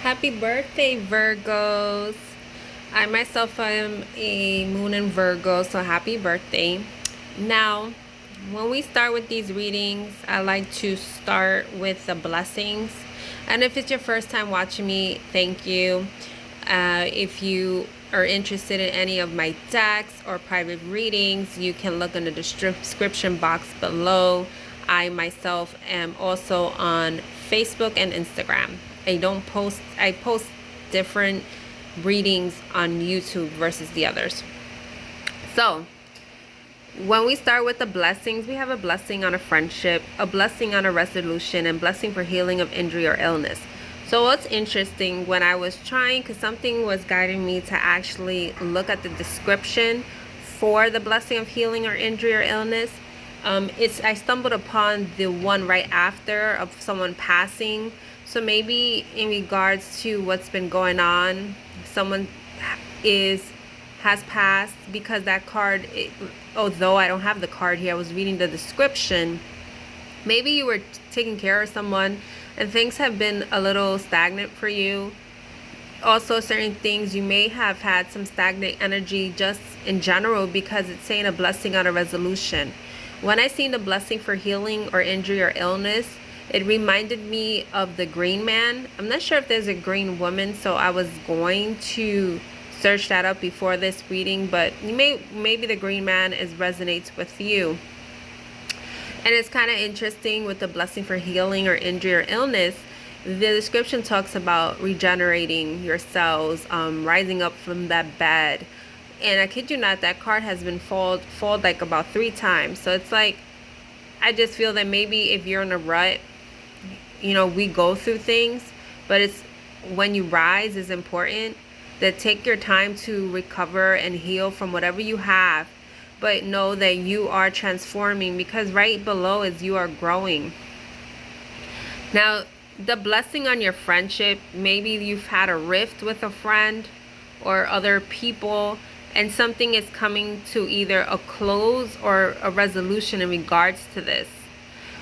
Happy birthday, Virgos. I myself am a moon in Virgo, so happy birthday. Now, when we start with these readings, I like to start with the blessings. And if it's your first time watching me, thank you. If you are interested in any of my decks or private readings, you can look in the description box below. I myself am also on Facebook and Instagram. I post different readings on YouTube versus the others. So, when we start with the blessings, we have a blessing on a friendship, a blessing on a resolution, and blessing for healing of injury or illness. So what's interesting, when I was trying, because something was guiding me to actually look at the description for the blessing of healing or injury or illness, I stumbled upon the one right after of someone passing. So maybe in regards to what's been going on, someone has passed, because that card, although I don't have the card here, I was reading the description. Maybe you were taking care of someone and things have been a little stagnant for you. Also, certain things you may have had some stagnant energy just in general, because it's saying a blessing on a resolution. When I seen the blessing for healing or injury or illness, it reminded me of the green man. I'm not sure if there's a green woman, so I was going to search that up before this reading, but maybe the green man resonates with you. And it's kind of interesting with the blessing for healing or injury or illness. The description talks about regenerating your cells, rising up from that bed. And I kid you not, that card has been fold like about 3 times. So it's like, I just feel that maybe if you're in a rut, we go through things, but it's when you rise is important. That take your time to recover and heal from whatever you have, but know that you are transforming, because right below is you are growing. Now, the blessing on your friendship, maybe you've had a rift with a friend or other people, and something is coming to either a close or a resolution in regards to this.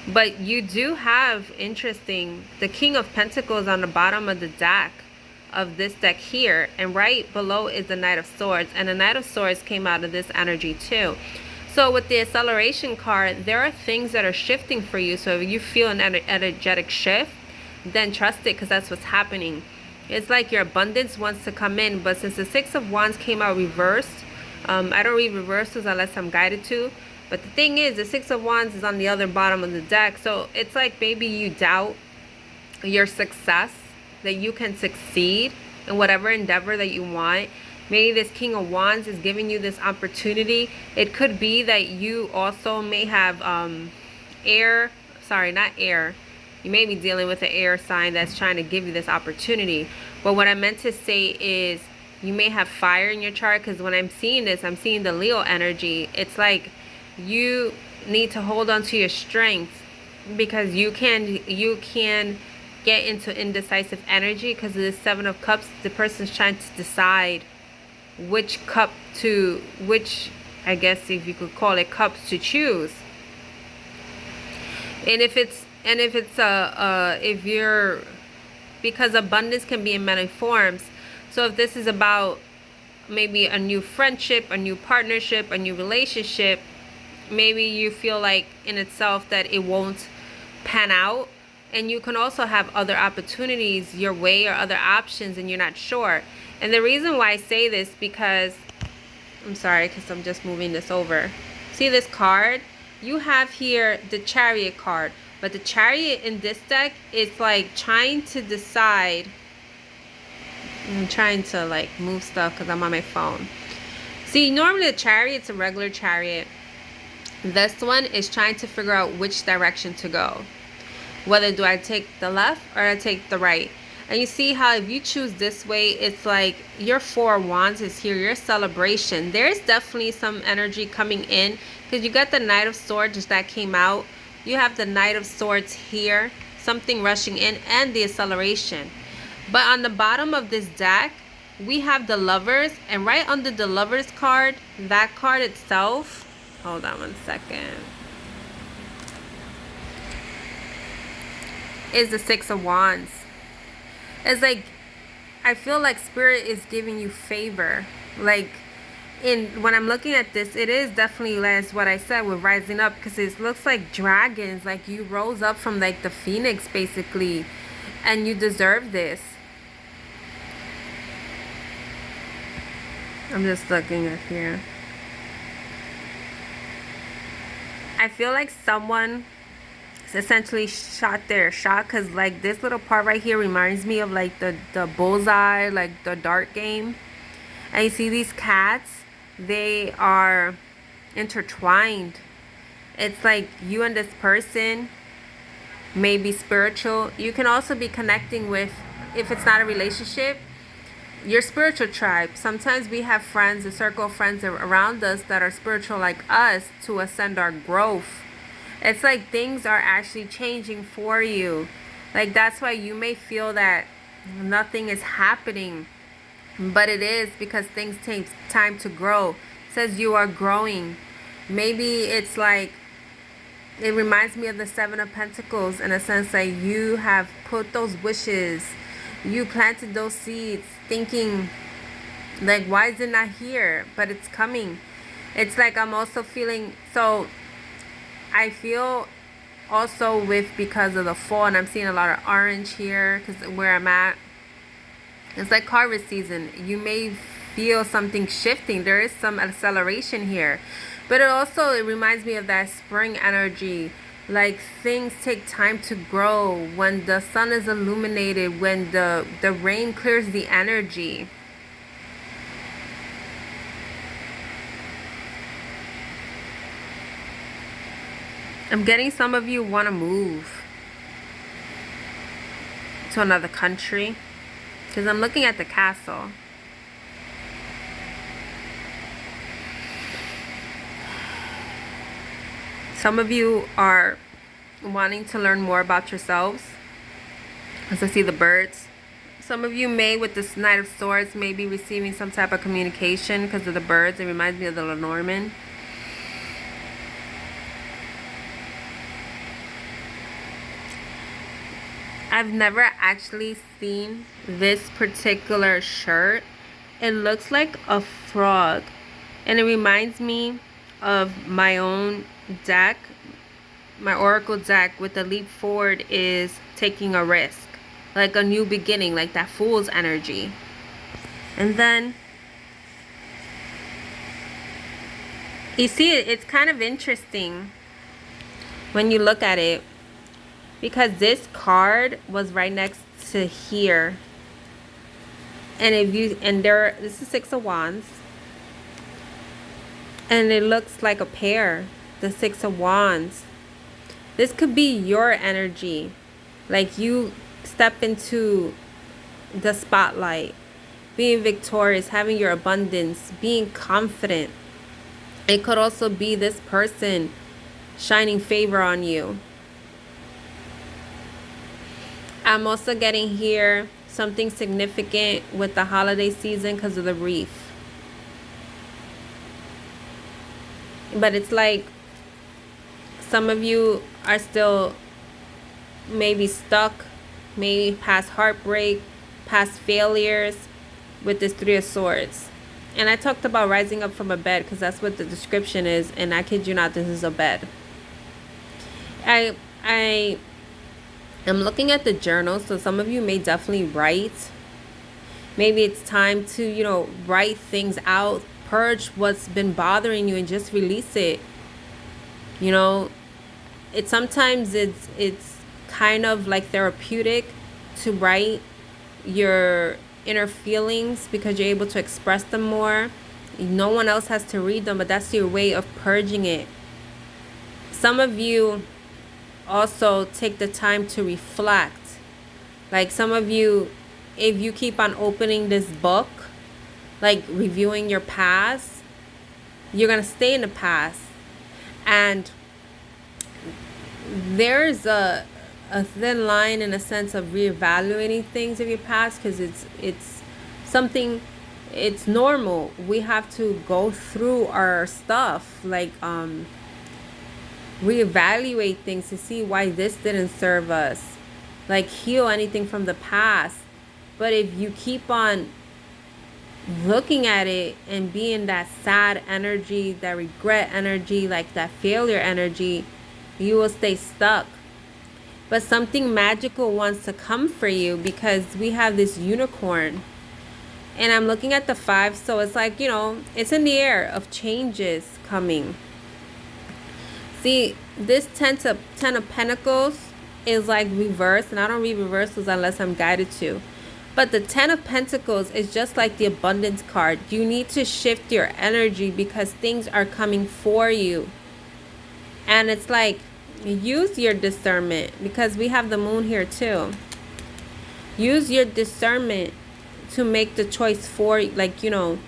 But you do have, interesting, the King of Pentacles on the bottom of the deck of this deck here, and right below is the Knight of Swords, and the Knight of Swords came out of this energy too. So with the acceleration card, there are things that are shifting for you. So if you feel an energetic shift, then trust it, because that's what's happening. It's like your abundance wants to come in, but since the Six of Wands came out reversed, I don't read reversals unless I'm guided to. But the thing is, the Six of Wands is on the other bottom of the deck. So it's like maybe you doubt your success, that you can succeed in whatever endeavor that you want. Maybe this King of Wands is giving you this opportunity. It could be that you also may have you may be dealing with an air sign that's trying to give you this opportunity. But what I meant to say is, you may have fire in your chart, because when I'm seeing this, I'm seeing the Leo energy. It's like you need to hold on to your strength, because you can get into indecisive energy, because of the Seven of Cups. The person's trying to decide which, I guess if you could call it, cups to choose. Because abundance can be in many forms. So if this is about maybe a new friendship, a new partnership, a new relationship, maybe you feel like in itself that it won't pan out. And you can also have other opportunities your way or other options, and you're not sure. And the reason why I say this, because I'm sorry, because I'm just moving this over. See this card? You have here the Chariot card. But the Chariot in this deck is like trying to decide. I'm trying to like move stuff because I'm on my phone. See, normally the Chariot's a regular chariot. This one is trying to figure out which direction to go. Whether do I take the left or I take the right. And you see how if you choose this way, it's like your Four of Wands is here, your celebration. There's definitely some energy coming in, because you got the Knight of Swords that came out. You have the Knight of Swords here, something rushing in, and the acceleration. But on the bottom of this deck, we have the Lovers, and right under the Lovers card, that card itself, hold on one second, is the Six of Wands. It's like I feel like spirit is giving you favor. Like, when I'm looking at this, it is definitely as what I said with rising up, because it looks like dragons, like you rose up from like the phoenix basically, and you deserve this. I'm just looking at here. I feel like someone essentially shot their shot, because like this little part right here reminds me of like the bullseye, like the dart game. And you see these cats, they are intertwined. It's like you and this person may be spiritual. You can also be connecting with, if it's not a relationship, your spiritual tribe. Sometimes we have friends, a circle of friends around us that are spiritual like us, to ascend our growth. It's like things are actually changing for you. Like that's why you may feel that nothing is happening, but it is, because things take time to grow. It says you are growing. Maybe it's like, it reminds me of the Seven of Pentacles, in a sense that you have put those wishes, you planted those seeds thinking like, why is it not here? But it's coming. It's like I'm also feeling, so I feel also with, because of the fall, and I'm seeing a lot of orange here because where I'm at, it's like harvest season. You may feel something shifting. There is some acceleration here, but it reminds me of that spring energy. Like things take time to grow when the sun is illuminated, when the rain clears the energy. I'm getting some of you want to move to another country, because I'm looking at the castle. Some of you are wanting to learn more about yourselves, as I see the birds. Some of you may, with this Knight of Swords, may be receiving some type of communication because of the birds. It reminds me of the Lenormand. I've never actually seen this particular shirt. It looks like a frog, and it reminds me of my own deck. My oracle deck with the leap forward is taking a risk, like a new beginning, like that fool's energy. And then you see it's kind of interesting when you look at it, because this card was right next to here, and this is Six of Wands, and it looks like a pair, the Six of Wands. This could be your energy, like you step into the spotlight, being victorious, having your abundance, being confident. It could also be this person shining favor on you. I'm also getting here something significant with the holiday season because of the wreath. But it's like some of you are still maybe stuck, maybe past heartbreak, past failures with this Three of Swords. And I talked about rising up from a bed because that's what the description is. And I kid you not, this is a bed. I'm looking at the journal, so some of you may definitely write. Maybe it's time to, write things out, purge what's been bothering you and just release it. Sometimes it's kind of like therapeutic to write your inner feelings because you're able to express them more. No one else has to read them, but that's your way of purging it. Some of you also take the time to reflect. Like some of you, if you keep on opening this book, like reviewing your past, you're going to stay in the past. And there's a thin line in a sense of reevaluating things of your past, because it's something, it's normal. We have to go through our stuff, like reevaluate things to see why this didn't serve us, like heal anything from the past. But if you keep on looking at it and being that sad energy, that regret energy, like that failure energy, you will stay stuck. But something magical wants to come for you, because we have this unicorn. And I'm looking at the 5, so it's like, you know, it's in the air of changes coming. See, this 10 of Pentacles is like reverse, and I don't read reversals unless I'm guided to. But the 10 of Pentacles is just like the abundance card. You need to shift your energy because things are coming for you. And it's like, use your discernment, because we have the moon here too. Use your discernment to make the choice for, like, you know,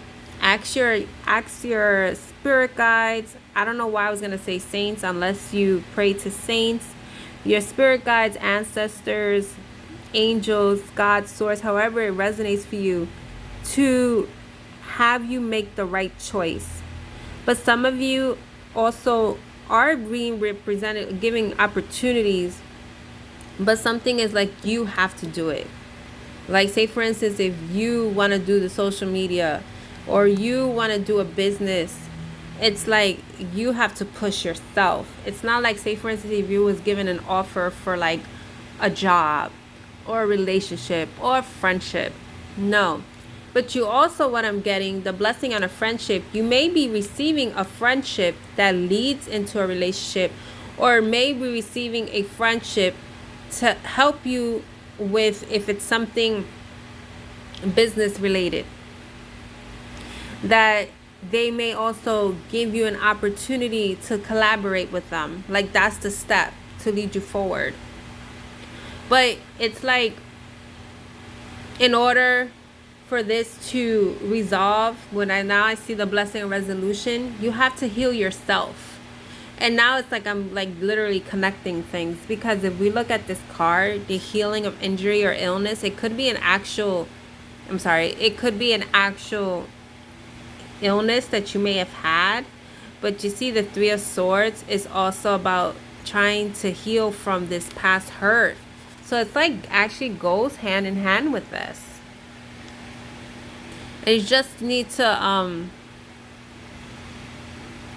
ask your spirit guides. I don't know why I was gonna say saints, unless you pray to saints, your spirit guides, ancestors, angels, God, source, however it resonates for you, to have you make the right choice. But some of you also are being represented, giving opportunities, but something is like, you have to do it. Like, say for instance, if you want to do the social media, or you want to do a business, it's like you have to push yourself. It's not like, say for instance, if you was given an offer for like a job or a relationship or a friendship. No. But you also, what I'm getting, the blessing on a friendship, you may be receiving a friendship that leads into a relationship, or may be receiving a friendship to help you with, if it's something business related, that they may also give you an opportunity to collaborate with them. Like, that's the step to lead you forward. But it's like, in order for this to resolve, when I see the blessing of resolution, you have to heal yourself. And now it's like I'm like literally connecting things, because if we look at this card, the healing of injury or illness, it could be an actual, it could be an actual illness that you may have had. But you see, the 3 of Swords is also about trying to heal from this past hurt. So it's like actually goes hand in hand with this. And you just need to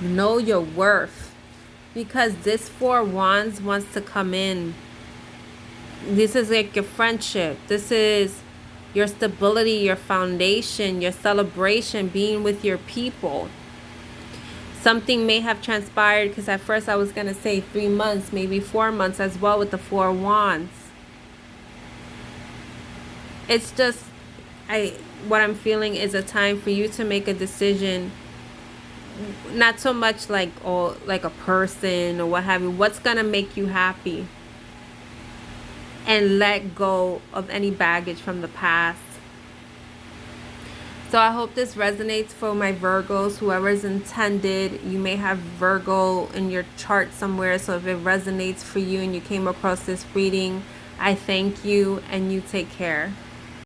know your worth. Because this 4 of Wands wants to come in. This is like your friendship. This is your stability, your foundation, your celebration, being with your people. Something may have transpired, because at first I was going to say 3 months, maybe 4 months as well with the 4 of Wands. It's just, what I'm feeling is a time for you to make a decision. Not so much like, oh, like a person or what have you. What's gonna make you happy, and let go of any baggage from the past. So I hope this resonates for my Virgos, whoever's intended. You may have Virgo in your chart somewhere, so if it resonates for you and you came across this reading, I thank you, and you take care.